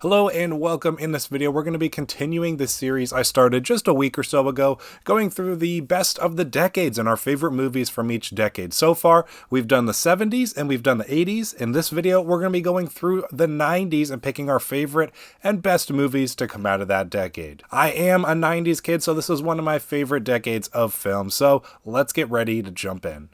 Hello and welcome. In this video, we're going to be continuing the series I started just a week or so ago, going through the best of the decades and our favorite movies from each decade. So far, we've done the 70s and we've done the 80s. In this video, we're going to be going through the 90s and picking our favorite and best movies to come out of that decade. I am a 90s kid, so this is one of my favorite decades of film. So let's get ready to jump in.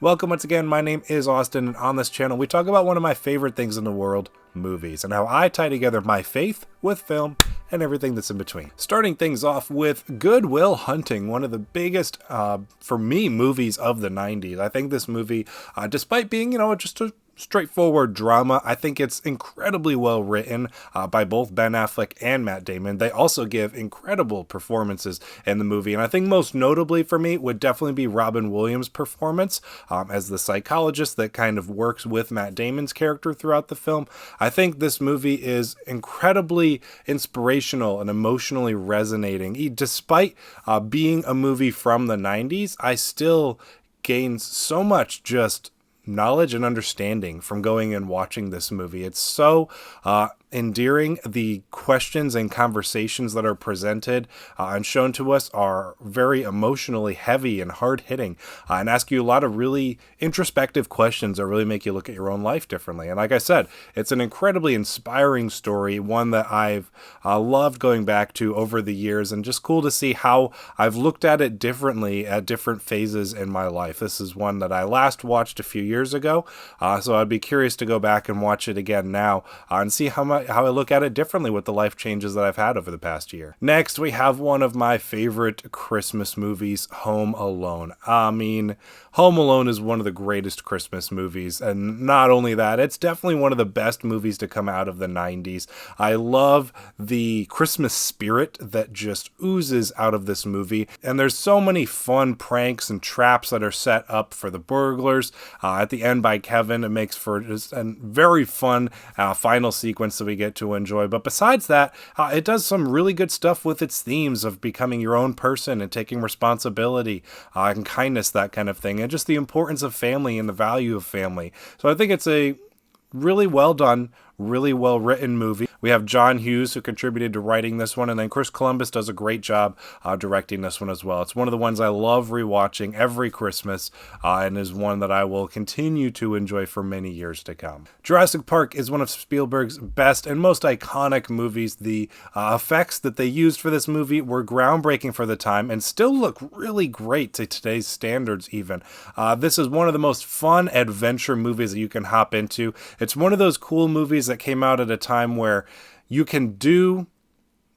Welcome once again, my name is Austin, and on this channel we talk about one of my favorite things in the world, movies, and how I tie together my faith with film and everything that's in between. Starting things off with Goodwill Hunting, one of the biggest, for me, movies of the 90s. I think this movie, despite being, just a straightforward drama, I think it's incredibly well written by both Ben Affleck and Matt Damon. They also give incredible performances in the movie, and I think most notably for me would definitely be Robin Williams' performance as the psychologist that kind of works with Matt Damon's character throughout the film. I think this movie is incredibly inspirational and emotionally resonating. Despite being a movie from the 90s, I still gain so much just knowledge and understanding from going and watching this movie. It's so endearing. The questions and conversations that are presented and shown to us are very emotionally heavy and hard-hitting and ask you a lot of really introspective questions that really make you look at your own life differently. And like I said, it's an incredibly inspiring story, one that I've loved going back to over the years, and just cool to see how I've looked at it differently at different phases in my life. This is one that I last watched a few years ago, so I'd be curious to go back and watch it again now and see how I look at it differently with the life changes that I've had over the past year. Next, we have one of my favorite Christmas movies, Home Alone. I mean, Home Alone is one of the greatest Christmas movies, and not only that, it's definitely one of the best movies to come out of the 90s. I love the Christmas spirit that just oozes out of this movie, and there's so many fun pranks and traps that are set up for the burglars at the end by Kevin. It makes for just a very fun final sequence that we get to enjoy. But besides that, it does some really good stuff with its themes of becoming your own person and taking responsibility and kindness, that kind of thing, and just the importance of family and the value of family. So I think it's a really well done, really well written movie. We have John Hughes, who contributed to writing this one, and then Chris Columbus does a great job directing this one as well. It's one of the ones I love rewatching every Christmas and is one that I will continue to enjoy for many years to come. Jurassic Park is one of Spielberg's best and most iconic movies. The effects that they used for this movie were groundbreaking for the time and still look really great to today's standards even. This is one of the most fun adventure movies that you can hop into. It's one of those cool movies that came out at a time where you can do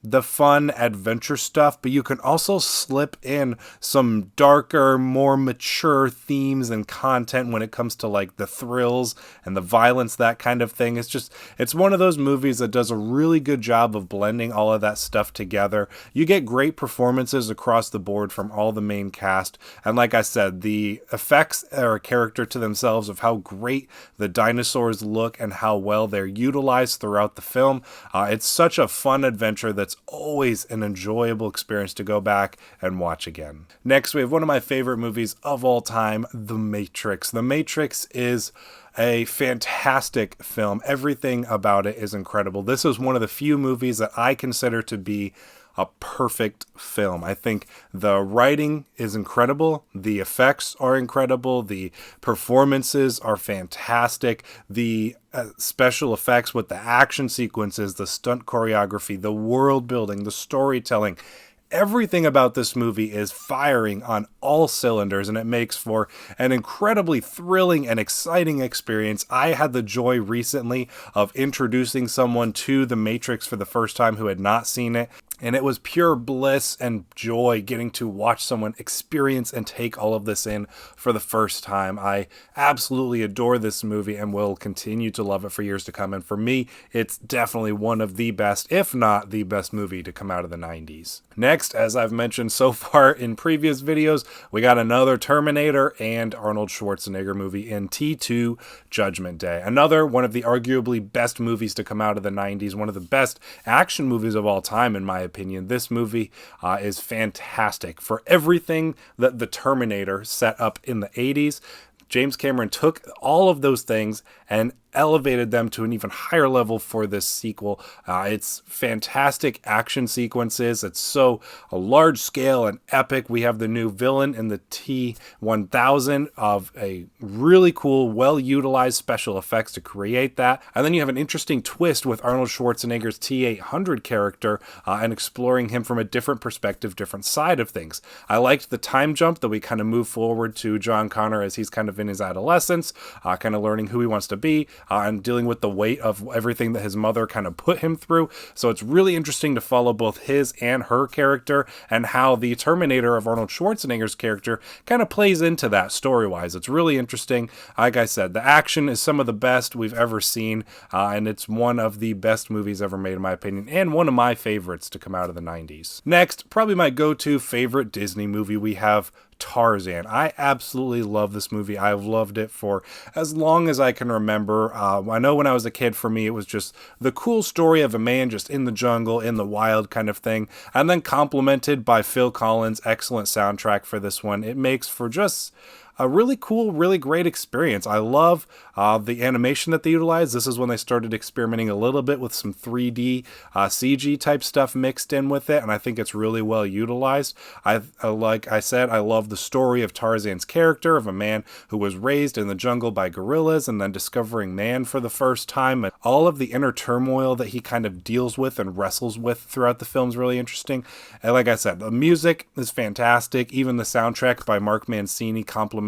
the fun adventure stuff, but you can also slip in some darker, more mature themes and content when it comes to like the thrills and the violence, that kind of thing. It's one of those movies that does a really good job of blending all of that stuff together. You get great performances across the board from all the main cast. And like I said, the effects are a character to themselves of how great the dinosaurs look and how well they're utilized throughout the film. It's such a fun adventure that's always an enjoyable experience to go back and watch again. Next, we have one of my favorite movies of all time, The Matrix. The Matrix is a fantastic film. Everything about it is incredible. This is one of the few movies that I consider to be a perfect film. I think the writing is incredible. The effects are incredible. The performances are fantastic. The special effects with the action sequences, the stunt choreography, the world building, the storytelling, everything about this movie is firing on all cylinders, and it makes for an incredibly thrilling and exciting experience. I had the joy recently of introducing someone to The Matrix for the first time who had not seen it, and it was pure bliss and joy getting to watch someone experience and take all of this in for the first time. I absolutely adore this movie and will continue to love it for years to come, and for me, it's definitely one of the best, if not the best movie to come out of the 90s. Next, as I've mentioned so far in previous videos, we got another Terminator and Arnold Schwarzenegger movie in T2 Judgment Day. Another one of the arguably best movies to come out of the 90s, one of the best action movies of all time in my opinion. This movie is fantastic for everything that the Terminator set up in the 80s. James Cameron took all of those things and elevated them to an even higher level for this sequel. It's fantastic action sequences. It's so a large scale and epic. We have the new villain in the T-1000 of a really cool, well-utilized special effects to create that. And then you have an interesting twist with Arnold Schwarzenegger's T-800 character and exploring him from a different perspective, different side of things. I liked the time jump that we kind of move forward to John Connor as he's kind of in his adolescence, kind of learning who he wants to be, and dealing with the weight of everything that his mother kind of put him through. So it's really interesting to follow both his and her character and how the Terminator of Arnold Schwarzenegger's character kind of plays into that story-wise. It's really interesting. Like I said, the action is some of the best we've ever seen, and it's one of the best movies ever made in my opinion, and one of my favorites to come out of the 90s. Next, probably my go-to favorite Disney movie, we have Tarzan. I absolutely love this movie. I've loved it for as long as I can remember. I know when I was a kid, for me, it was just the cool story of a man just in the jungle, in the wild kind of thing, and then complemented by Phil Collins' excellent soundtrack for this one. It makes for just a really cool, really great experience. I love the animation that they utilize. This is when they started experimenting a little bit with some 3D CG type stuff mixed in with it, and I think it's really well utilized. Like I said, I love the story of Tarzan's character, of a man who was raised in the jungle by gorillas and then discovering man for the first time, and all of the inner turmoil that he kind of deals with and wrestles with throughout the film is really interesting. And like I said, the music is fantastic. Even the soundtrack by Mark Mancini complements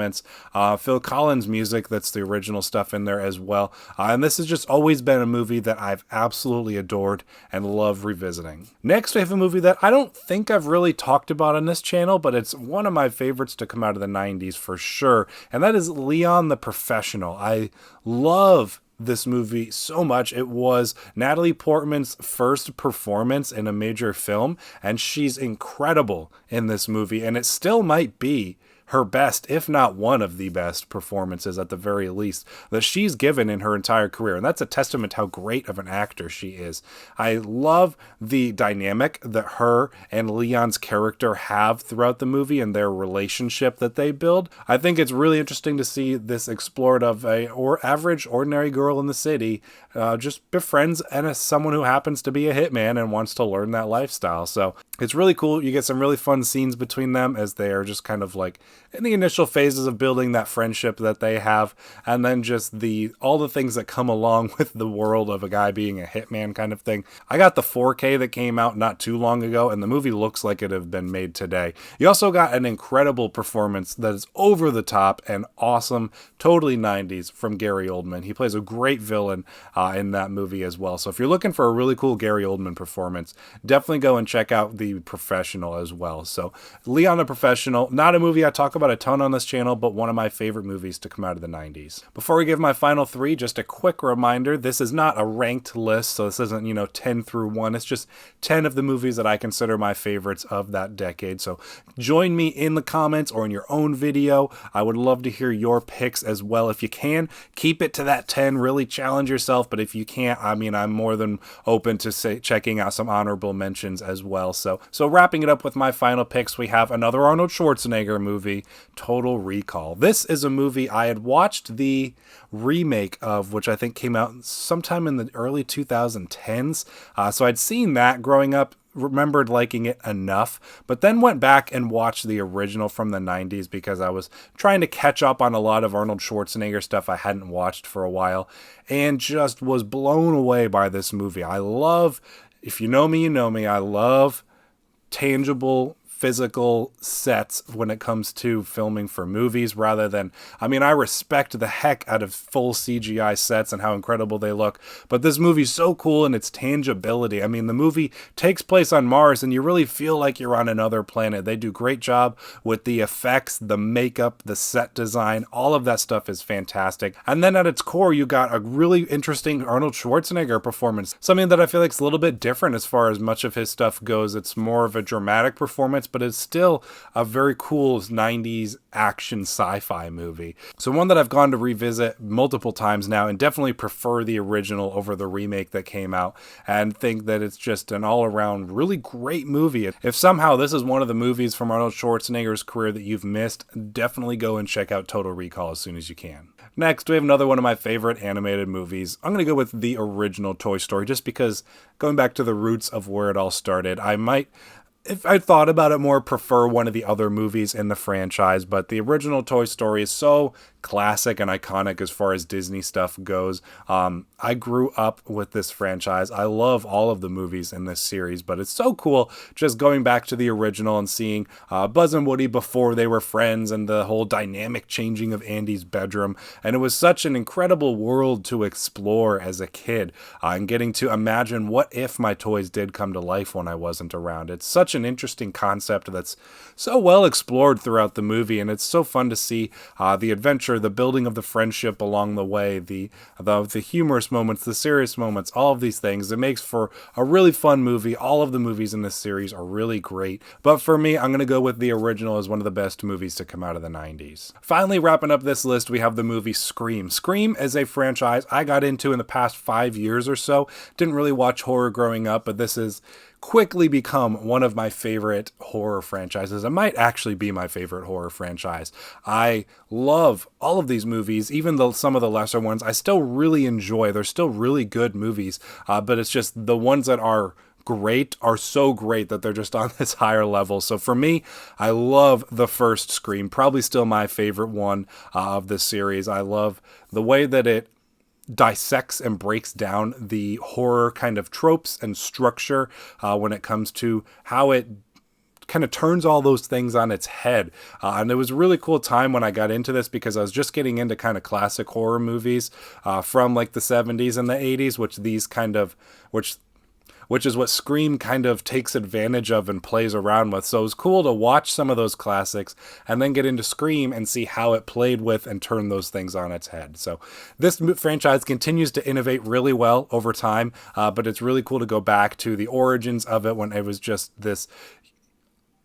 Phil Collins' music. That's the original stuff in there as well. And this has just always been a movie that I've absolutely adored and love revisiting. Next, we have a movie that I don't think I've really talked about on this channel, but it's one of my favorites to come out of the 90s for sure, and that is Leon the Professional. I love this movie so much. It was Natalie Portman's first performance in a major film, and she's incredible in this movie, and it still might be her best, if not one of the best performances at the very least, that she's given in her entire career. And that's a testament to how great of an actor she is. I love the dynamic that her and Leon's character have throughout the movie and their relationship that they build. I think it's really interesting to see this explored of a average, ordinary girl in the city just befriends someone who happens to be a hitman and wants to learn that lifestyle. So it's really cool. You get some really fun scenes between them as they are just kind of like in the initial phases of building that friendship that they have, and then just all the things that come along with the world of a guy being a hitman kind of thing. I got the 4K that came out not too long ago, and the movie looks like it had been made today. You also got an incredible performance that is over the top and awesome, totally 90s from Gary Oldman. He plays a great villain in that movie as well. So if you're looking for a really cool Gary Oldman performance, definitely go and check out The Professional as well. So Leon the Professional, not a movie I talk about a ton on this channel, but one of my favorite movies to come out of the 90s. Before we give my final three, just a quick reminder, this is not a ranked list, so this isn't, 10 through 1. It's just 10 of the movies that I consider my favorites of that decade. So join me in the comments or in your own video. I would love to hear your picks as well. If you can, keep it to that 10, really challenge yourself, but if you can't, I'm more than open to checking out some honorable mentions as well. So wrapping it up with my final picks, we have another Arnold Schwarzenegger movie, Total Recall. This is a movie I had watched the remake of, which I think came out sometime in the early 2010s. So I'd seen that growing up, remembered liking it enough, but then went back and watched the original from the 90s because I was trying to catch up on a lot of Arnold Schwarzenegger stuff I hadn't watched for a while, and just was blown away by this movie. If you know me, you know me, I love tangible physical sets when it comes to filming for movies rather than, I respect the heck out of full CGI sets and how incredible they look, but this movie's so cool in its tangibility. The movie takes place on Mars and you really feel like you're on another planet. They do a great job with the effects, the makeup, the set design, all of that stuff is fantastic. And then at its core, you got a really interesting Arnold Schwarzenegger performance, something that I feel like is a little bit different as far as much of his stuff goes. It's more of a dramatic performance minutes, but it's still a very cool 90s action sci-fi movie. So one that I've gone to revisit multiple times now, and definitely prefer the original over the remake that came out, and think that it's just an all-around really great movie. If somehow this is one of the movies from Arnold Schwarzenegger's career that you've missed, definitely go and check out Total Recall as soon as you can. Next, we have another one of my favorite animated movies. I'm going to go with the original Toy Story, just because going back to the roots of where it all started, I might, if I thought about it more, prefer one of the other movies in the franchise, but the original Toy Story is so classic and iconic as far as Disney stuff goes. I grew up with this franchise. I love all of the movies in this series, but it's so cool just going back to the original and seeing Buzz and Woody before they were friends, and the whole dynamic changing of Andy's bedroom. And it was such an incredible world to explore as a kid, and getting to imagine what if my toys did come to life when I wasn't around. It's such an interesting concept that's so well explored throughout the movie, and it's so fun to see the adventure, the building of the friendship along the way, the humorous moments, the serious moments, all of these things. It makes for a really fun movie. All of the movies in this series are really great, but for me, I'm going to go with the original as one of the best movies to come out of the 90s. Finally, wrapping up this list, we have the movie Scream. Scream is a franchise I got into in the past 5 years or so. Didn't really watch horror growing up, but this has quickly become one of my favorite horror franchises. It might actually be my favorite horror franchise. I love all of these movies, even though some of the lesser ones I still really enjoy. They're still really good movies, but it's just the ones that are great are so great that they're just on this higher level. So for me, I love the first Scream, probably still my favorite one of the series. I love the way that it dissects and breaks down the horror kind of tropes and structure when it comes to how it kind of turns all those things on its head. And it was a really cool time when I got into this, because I was just getting into kind of classic horror movies from like the 70s and the 80s, which is what Scream kind of takes advantage of and plays around with. So it was cool to watch some of those classics and then get into Scream and see how it played with and turned those things on its head. So this franchise continues to innovate really well over time, but it's really cool to go back to the origins of it when it was just this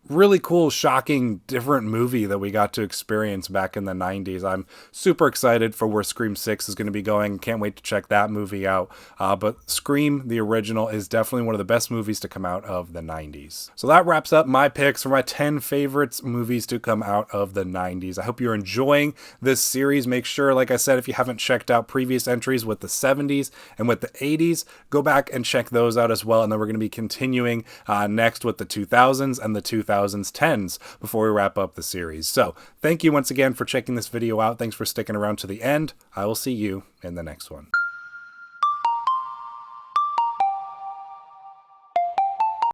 really cool, shocking, different movie that we got to experience back in the 90s. I'm super excited for where Scream 6 is going to be going. Can't wait to check that movie out. But Scream, the original, is definitely one of the best movies to come out of the 90s. So that wraps up my picks for my 10 favorites movies to come out of the 90s. I hope you're enjoying this series. Make sure, like I said, if you haven't checked out previous entries with the 70s and with the 80s, go back and check those out as well. And then we're going to be continuing next with the 2000s and the 2010s before we wrap up the series. So thank you once again for checking this video out. Thanks for sticking around to the end. I will see you in the next one.